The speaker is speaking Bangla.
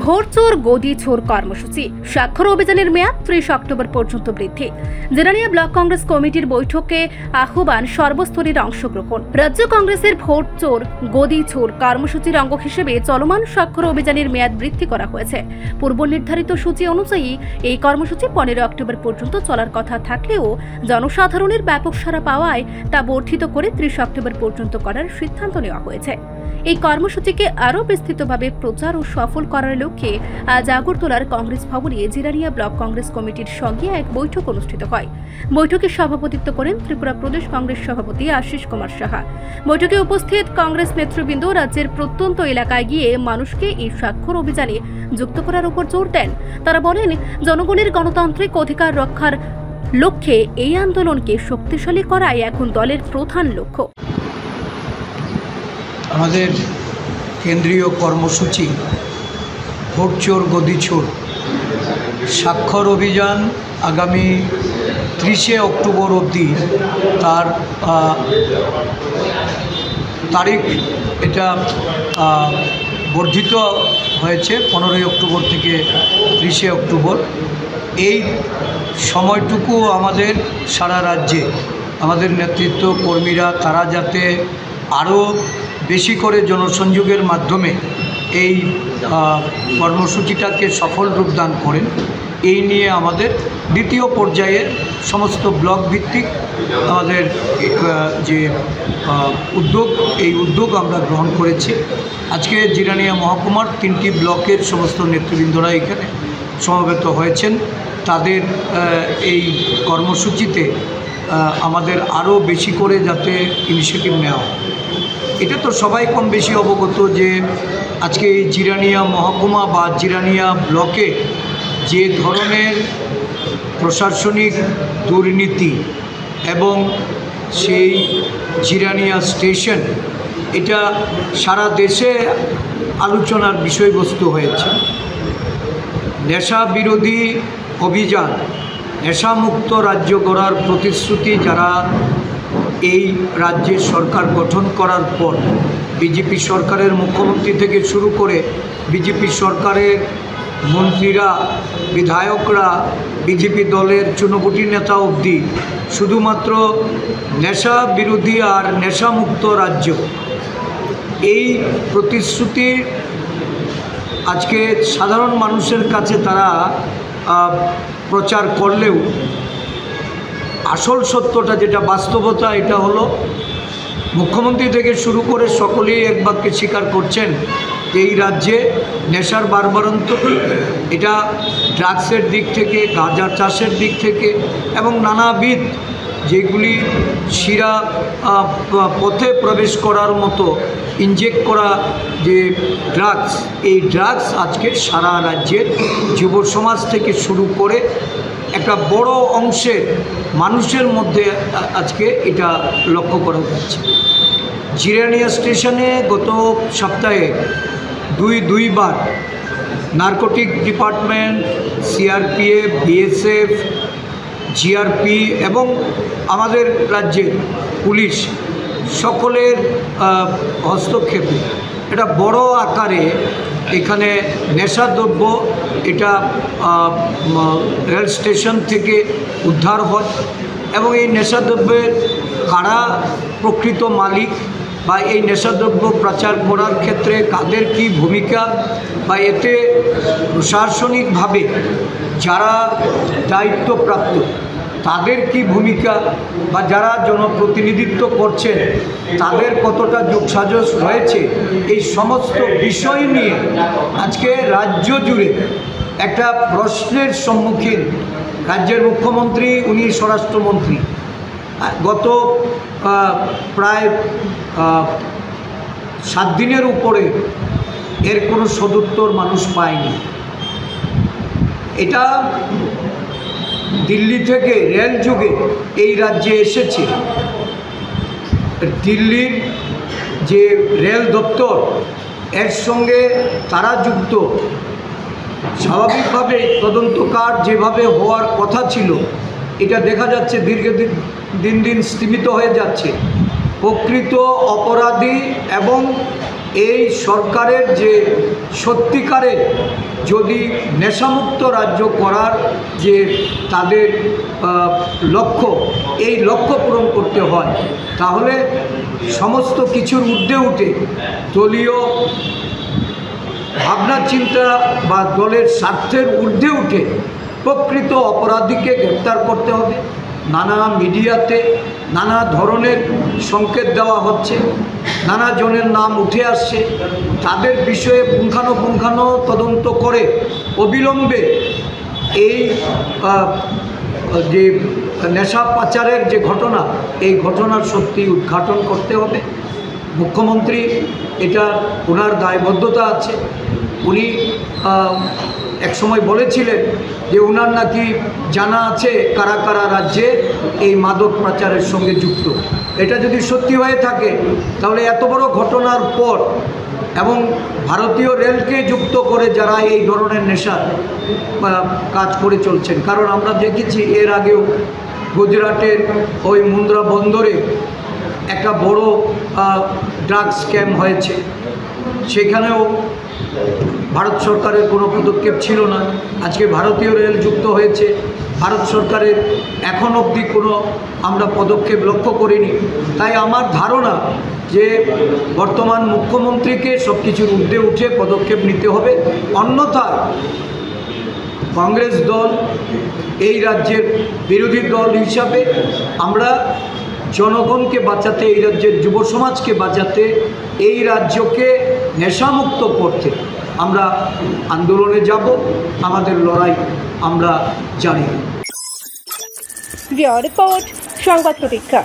ভোটচোর গদি চোর কর্মসূচি স্বাক্ষর অভিযানের মেয়াদ 30 অক্টোবর পর্যন্ত বৃদ্ধি। জেনানিয়া ব্লক কংগ্রেস কমিটির বৈঠকে আহ্বান সর্বস্তরের অংশগ্রহণ। রাজ্য কংগ্রেসের ভোটচোর গদি চোর কর্মসূচির অঙ্গ হিসেবে চলমান স্বাক্ষর অভিযানের মেয়াদ বৃদ্ধি করা হয়েছে। পূর্ব নির্ধারিত সূচি অনুযায়ী এই কর্মসূচি 15 অক্টোবর পর্যন্ত চলার কথা থাকলেও জনসাধারণের ব্যাপক সাড়া পাওয়ায় তা বর্ধিত করে 30 অক্টোবর পর্যন্ত করার সিদ্ধান্ত নেওয়া হয়েছে। এই কর্মসূচিকে আরও বিস্তৃতভাবে প্রচার ও সফল করার লক্ষ্যে আজ আগরতলার কংগ্রেস ভবনে জিরানিয়া ব্লক কংগ্রেস কমিটির সঙ্গে এক বৈঠক অনুষ্ঠিত হয়। বৈঠকে সভাপতিত্ব করেন ত্রিপুরা প্রদেশ কংগ্রেস সভাপতি আশিস কুমার সাহা। বৈঠকে উপস্থিত কংগ্রেস নেতৃবৃন্দ রাজ্যের প্রত্যন্ত এলাকায় গিয়ে মানুষকে এই স্বাক্ষর অভিযানে যুক্ত করার উপর জোর দেন। তারা বলেন, জনগণের গণতান্ত্রিক অধিকার রক্ষার লক্ষ্যে এই আন্দোলনকে শক্তিশালী করাই এখন দলের প্রধান লক্ষ্য। আমাদের কেন্দ্রীয় কর্মসূচি ভোটচোর গদিচোর স্বাক্ষর অভিযান আগামী 30 অক্টোবর অবধি তার তারিখ এটা বর্ধিত হয়েছে 15 অক্টোবর থেকে 30 অক্টোবর। এই সময়টুকু আমাদের সারা রাজ্যে আমাদের নেতৃত্ব কর্মীরা তারা যাতে আরও বেশি করে জনসংযোগের মাধ্যমে এই কর্মসূচিটাকে সফল রূপদান করেন, এই নিয়ে আমাদের দ্বিতীয় পর্যায়ে সমস্ত ব্লক ভিত্তিক আমাদের যে উদ্যোগ আমরা গ্রহণ করেছি। আজকে জিরানিয়া মহকুমার 3টি ব্লকের সমস্ত নেতৃবৃন্দরা এখানে সমবেত হয়েছেন। তাদের এই কর্মসূচিতে আমাদের আরও বেশি করে যাতে ইনিশিয়েটিভ নেওয়া হয়। এটা তো সবাই কম বেশি অবগত যে আজকে এই জিরানিয়া মহকুমা বা জিরানিয়া ব্লকে যে ধরনের প্রশাসনিক দুর্নীতি এবং সেই জিরানিয়া স্টেশন এটা সারা দেশে আলোচনার বিষয়বস্তু হয়েছে। নেশা বিরোধী অভিযান, নেশামুক্ত রাজ্য গড়ার প্রতিশ্রুতি যারা এই রাজ্যের সরকার গঠন করার পর বিজেপি সরকারের মুখ্যমন্ত্রী থেকে শুরু করে বিজেপি সরকারের মন্ত্রীরা, বিধায়করা, বিজেপি দলের চুনকুটি নেতা অবধি শুধুমাত্র নেশা বিরোধী আর নেশামুক্ত রাজ্য এই প্রতিশ্রুতি আজকে সাধারণ মানুষের কাছে তারা প্রচার করলেও আসল সত্যটা যেটা বাস্তবতা এটা হলো মুখ্যমন্ত্রী থেকে শুরু করে সকলেই এক বাক্যে স্বীকার করছেন যে এই রাজ্যে নেশার বাড়বাড়ন্ত, এটা ড্রাগসের দিক থেকে, গাঁজা চাষের দিক থেকে এবং নানাবিধ যেগুলি শিরা পথে প্রবেশ করার মতো ইনজেক্ট করা যে ড্রাগস, এই ড্রাগস আজকে সারা রাজ্যের যুব সমাজ থেকে শুরু করে একটা বড় অংশের মানুষের মধ্যে আজকে এটা লক্ষ্য করা যাচ্ছে। জিরানিয়া স্টেশনে গত সপ্তাহে দুইবার narcotic department, CRPF, BSF, GRP এবং আমাদের রাজ্যের পুলিশ সকলের হস্তক্ষেপে এটা বড় আকারে এখানে নেশাদ্রব্য এটা রেল স্টেশন থেকে উদ্ধার হয় এবং এই নেশাদ্রব্যের কারা প্রকৃত মালিক বা এই নেশাদ্রব্য প্রচার করার ক্ষেত্রে কাদের কি ভূমিকা বা এতে প্রশাসনিকভাবে যারা দায়িত্বপ্রাপ্ত তাদের কি ভূমিকা বা যারা জনপ্রতিনিধিত্ব করছেন তাদের কতটা যোগসাজশ রয়েছে, এই সমস্ত বিষয় নিয়ে আজকে রাজ্য জুড়ে একটা প্রশ্নের সম্মুখীন রাজ্যের মুখ্যমন্ত্রী, উনি স্বরাষ্ট্রমন্ত্রী। গত প্রায় 7 দিনের উপরে এর কোনো সদুত্তর মানুষ পায়নি। এটা দিল্লি থেকে রেল যুগে এই রাজ্যে এসেছে। দিল্লির যে রেল দপ্তর এর সঙ্গে তারা যুক্ত, স্বাভাবিকভাবে তদন্তকার যেভাবে হওয়ার কথা ছিল এটা দেখা যাচ্ছে দিন দিন স্তীমিত হয়ে যাচ্ছে। প্রকৃত অপরাধী এবং এই সরকারের যে সত্যিকারের যদি নেশামুক্ত রাজ্য করার যে তাদের লক্ষ্য, এই লক্ষ্য পূরণ করতে হয়, তাহলে সমস্ত কিছুর ঊর্ধ্বে উঠে দলীয় ভাবনা চিন্তা বা দলের স্বার্থের ঊর্ধ্বে উঠে প্রকৃত অপরাধীকে গ্রেপ্তার করতে হবে। নানা মিডিয়াতে নানা ধরনের সংকেত দেওয়া হচ্ছে, নানা জনের নাম উঠে আসছে, তাদের বিষয়ে পুঙ্খানুপুঙ্খানু তদন্ত করে অবিলম্বে এই যে নেশা পাচারের যে ঘটনা, এই ঘটনার সত্যি উদ্ঘাটন করতে হবে। মুখ্যমন্ত্রী এটা ওনার দায়বদ্ধতা আছে। উনি একসময় বলেছিলেন যে ওনার নাকি জানা আছে কারা কারা রাজ্যে এই মাদক পাচারের সঙ্গে যুক্ত। এটা যদি সত্যি হয়ে থাকে তাহলে এত বড় ঘটনার পর এবং ভারতীয় রেলকে যুক্ত করে যারা এই ধরনের নেশার কাজ করে চলছেন, কারণ আমরা দেখেছি এর আগেও গুজরাটের ওই মুন্দ্রা বন্দরে একটা বড় ড্রাগ স্ক্যাম হয়েছে, সেখানেও ভারত সরকারের কোনো পদক্ষেপ ছিল না। আজকে ভারতীয় রেল যুক্ত হয়েছে, ভারত সরকারের এখন অবধি কোনো আমরা পদক্ষেপ লক্ষ্য করিনি। তাই আমার ধারণা যে বর্তমান মুখ্যমন্ত্রীকে সব কিছুর ঊর্ধ্বে উঠে পদক্ষেপ নিতে হবে, অন্যথায় কংগ্রেস দল এই রাজ্যের বিরোধী দল হিসাবে আমরা জনগণকে বাঁচাতে, এই রাজ্যের যুব সমাজকে বাঁচাতে, এই রাজ্যকে নেশামুক্ত করতে আমরা আন্দোলনে যাব। আমাদের লড়াই আমরা জানি। রিপোর্ট সংবাদ প্রতীক্ষা।